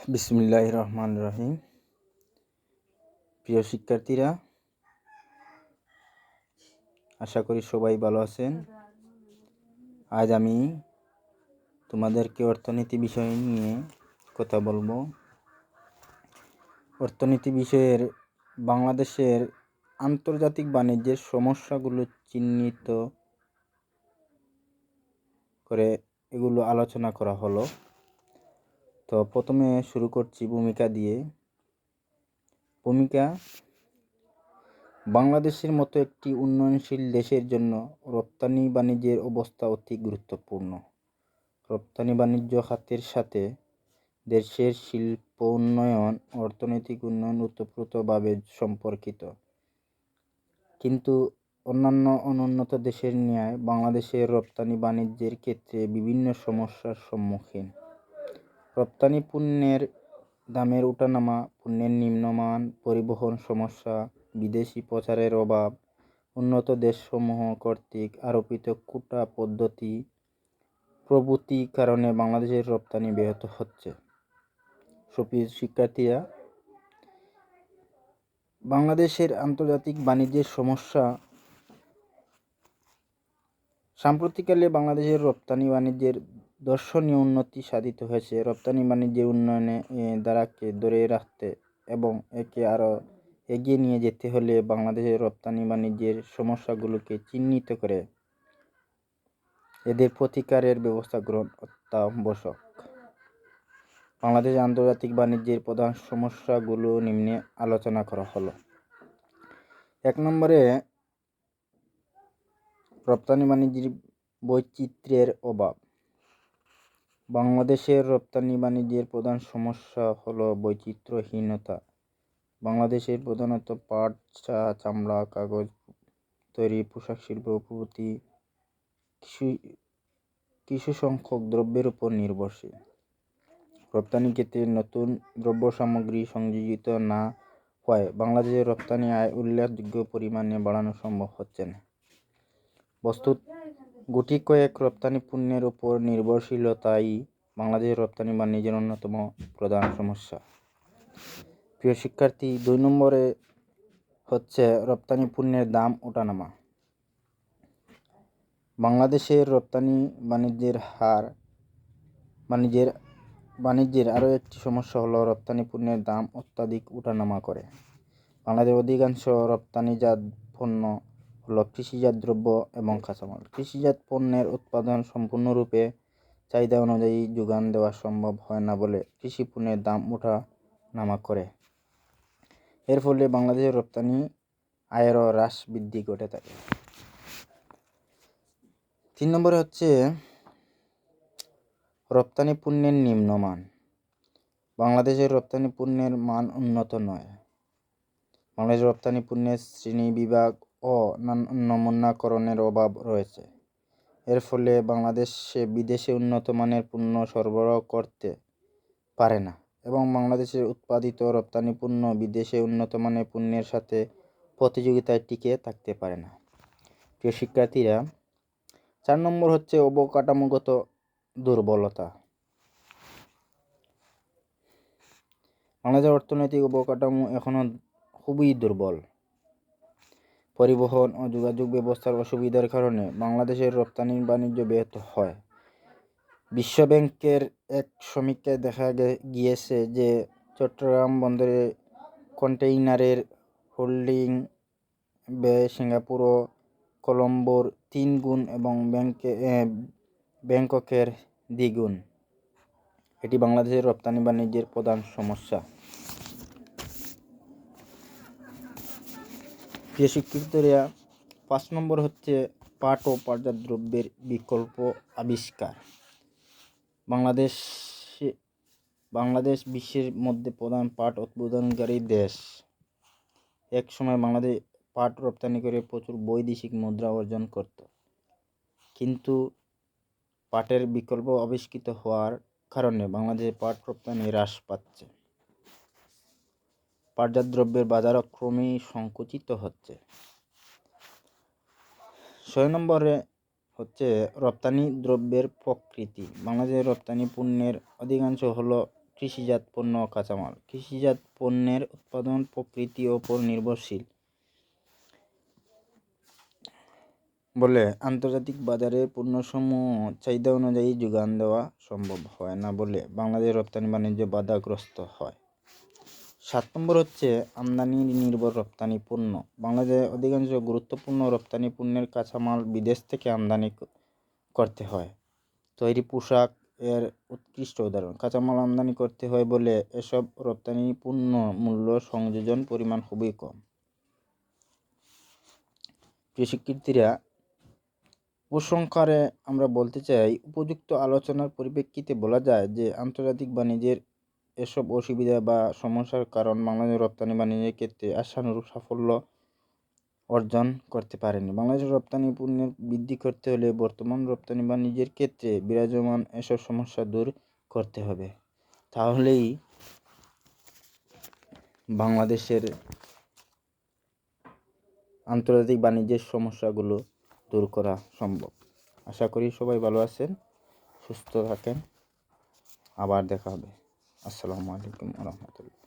বিসমিল্লাহির রহমানির রহিম। প্রিয় শিক্ষার্থীরা, আশা করি সবাই ভালো আছেন। আজ আমি তোমাদেরকে অর্থনীতি বিষয় নিয়ে কথা বলবো। অর্থনীতি বিষয়ের বাংলাদেশের আন্তর্জাতিক বাণিজ্যের সমস্যাগুলো চিহ্নিত করে এগুলো আলোচনা করা হলো। তো প্রথমে শুরু করছি ভূমিকা দিয়ে। ভূমিকা: বাংলাদেশের মতো একটি উন্নয়নশীল দেশের জন্য রপ্তানি বাণিজ্যের অবস্থা অতি গুরুত্বপূর্ণ। রপ্তানি বাণিজ্য খাতের সাথে দেশের শিল্প উন্নয়ন, অর্থনৈতিক উন্নয়ন ওতপ্রোতভাবে সম্পর্কিত। কিন্তু অন্যান্য অনুন্নত দেশের ন্যায় বাংলাদেশের রপ্তানি বাণিজ্যের ক্ষেত্রে বিভিন্ন সমস্যার সম্মুখীন। রপ্তানি পণ্যের দামের ওঠানামা, পণ্যের নিম্নমান, পরিবহন সমস্যা, বিদেশি প্রচারের অভাব, উন্নত দেশসমূহ কর্তৃক আরোপিত কোটা পদ্ধতি প্রভৃতি কারণে বাংলাদেশের রপ্তানি ব্যাহত হচ্ছে। সুপ্রিয় শিক্ষার্থীরা, বাংলাদেশের আন্তর্জাতিক বাণিজ্যের সমস্যা। সাম্প্রতিককালে বাংলাদেশের রপ্তানি বাণিজ্যের দর্শনীয় উন্নতি সাধিত হয়েছে। রপ্তানি বাণিজ্যের উন্নয়নে ধারাকে ধরে রাখতে এবং একে আরও এগিয়ে নিয়ে যেতে হলে বাংলাদেশের রপ্তানি বাণিজ্যের সমস্যাগুলোকে চিহ্নিত করে এদের প্রতিকারের ব্যবস্থা গ্রহণ অত্যাবশ্যক। বাংলাদেশের আন্তর্জাতিক বাণিজ্যের প্রধান সমস্যাগুলো নিম্নে আলোচনা করা হলো। 1 নম্বরে, রপ্তানি বাণিজ্যের বৈচিত্র্যের অভাব। বাংলাদেশের রপ্তানি বাণিজ্যের প্রধান সমস্যা হলো বৈচিত্র্যহীনতা। বাংলাদেশের প্রধানত পাট, চা, চামড়া, কাগজ তৈরি, পোশাক শিল্প প্রভৃতি কিছু সংখ্যক দ্রব্যের উপর নির্ভরশীল। রপ্তানি ক্ষেত্রে নতুন দ্রব্য সামগ্রী সংযোজিত না হওয়ায় বাংলাদেশের রপ্তানি আয় উল্লেখযোগ্য পরিমাণে বাড়ানো সম্ভব হচ্ছে না। বস্তুত গুটি কয়েক রপ্তানি পণ্যের উপর নির্ভরশীলতাই বাংলাদেশের রপ্তানি বাণিজ্যের অন্যতম প্রধান সমস্যা। প্রিয় শিক্ষার্থী, 2 নম্বরে হচ্ছে রপ্তানি পণ্যের দাম ওঠানামা। বাংলাদেশের রপ্তানি বাণিজ্যের আরও একটি সমস্যা হলো রপ্তানি পণ্যের দাম অত্যাধিক ওঠানামা করে। বাংলাদেশের অধিকাংশ রপ্তানিজাত পণ্য হলো কৃষিজাত দ্রব্য এবং কাঁচামাল। কৃষিজাত পণ্যের উৎপাদন সম্পূর্ণরূপে চাহিদা অনুযায়ী যোগান দেওয়া সম্ভব হয় না বলে কৃষি পণ্যের দাম ওঠানামা করে। এর ফলে বাংলাদেশের রপ্তানি আয়েরও হ্রাস বৃদ্ধি ঘটে থাকে। 3 নম্বরে হচ্ছে রপ্তানি পণ্যের নিম্নমান। বাংলাদেশের রপ্তানি পণ্যের মান উন্নত নয়। বাংলাদেশের রপ্তানি পণ্যের শ্রেণীবিভাগ ও নমুনাকরণের অভাব রয়েছে। এর ফলে বাংলাদেশে বিদেশে উন্নত মানের পণ্য সরবরাহ করতে পারে না এবং বাংলাদেশের উৎপাদিত রপ্তানি পণ্য বিদেশে উন্নত মানের পণ্যের সাথে প্রতিযোগিতায় টিকে থাকতে পারে না। প্রিয় শিক্ষার্থীরা, 4 নম্বর হচ্ছে অবকাঠামোগত দুর্বলতা। বাংলাদেশের অর্থনৈতিক অবকাঠামো এখনো খুবই দুর্বল। পরিবহন ও যোগাযোগ ব্যবস্থার অসুবিধার কারণে বাংলাদেশের রপ্তানি বাণিজ্য ব্যাহত হয়। বিশ্বব্যাংকের এক সমীক্ষায় দেখা গিয়েছে যে চট্টগ্রাম বন্দরে কন্টেইনারের হোল্ডিং ব্যয় সিঙ্গাপুর ও কলম্বোর 3 গুণ এবং ব্যাংককের দ্বিগুণ। এটি বাংলাদেশের রপ্তানি বাণিজ্যের প্রধান সমস্যা। প্রিয় শিক্ষার্থীরা, 5 নম্বর হচ্ছে পাট ও পাটজাত দ্রব্যের বিকল্প আবিষ্কার। বাংলাদেশ বিশ্বের মধ্যে প্রধান পাট উৎপাদনকারী দেশ। এক সময় বাংলাদেশ পাট রপ্তানি করে প্রচুর বৈদেশিক মুদ্রা অর্জন করত, কিন্তু পাটের বিকল্প আবিষ্কৃত হওয়ার কারণে বাংলাদেশে পাট রপ্তানি হ্রাস পাচ্ছে। পাটজাত দ্রব্যের বাজারও ক্রমেই সংকুচিত হচ্ছে। 6 নম্বরে হচ্ছে রপ্তানি দ্রব্যের প্রকৃতি। বাংলাদেশের রপ্তানি পণ্যের অধিকাংশ হলো কৃষিজাত পণ্য ও কাঁচামাল। কৃষিজাত পণ্যের উৎপাদন প্রকৃতির ওপর নির্ভরশীল বলে আন্তর্জাতিক বাজারে পণ্যসমূহ চাহিদা অনুযায়ী যোগান দেওয়া সম্ভব হয় না বলে বাংলাদেশ রপ্তানি বাণিজ্য বাধাগ্রস্ত হয়। 7 নম্বর হচ্ছে আমদানি নির্ভর রপ্তানি পণ্য। বাংলাদেশের অধিকাংশ গুরুত্বপূর্ণ রপ্তানি পণ্যের কাঁচামাল বিদেশ থেকে আমদানি করতে হয়। তৈরি পোশাক এর উৎকৃষ্ট উদাহরণ। কাঁচামাল আমদানি করতে হয় বলে এসব রপ্তানি পণ্য মূল্য সংযোজন পরিমাণ খুবই কম। প্রিয় শিক্ষার্থীরা, উপসংহারে আমরা বলতে চাই, উপযুক্ত আলোচনার পরিপ্রেক্ষিতে বলা যায় যে আন্তর্জাতিক বাণিজ্যের এসব অসুবিধা বা সমস্যার কারণ বাংলাদেশের রপ্তানি বাণিজ্যের ক্ষেত্রে আশানুরূপ সাফল্য অর্জন করতে পারেনি। বাংলাদেশের রপ্তানি পণ্যের বৃদ্ধি করতে হলে বর্তমান রপ্তানি বাণিজ্যের ক্ষেত্রে বিরাজমান এসব সমস্যা দূর করতে হবে। তাহলেই বাংলাদেশের আন্তর্জাতিক বাণিজ্যের সমস্যাগুলো দূর করা সম্ভব। আশা করি সবাই ভালো আছেন, সুস্থ থাকেন। আবার দেখা হবে। আসসালামু আলাইকুম ওয়া রাহমাতুল্লাহ।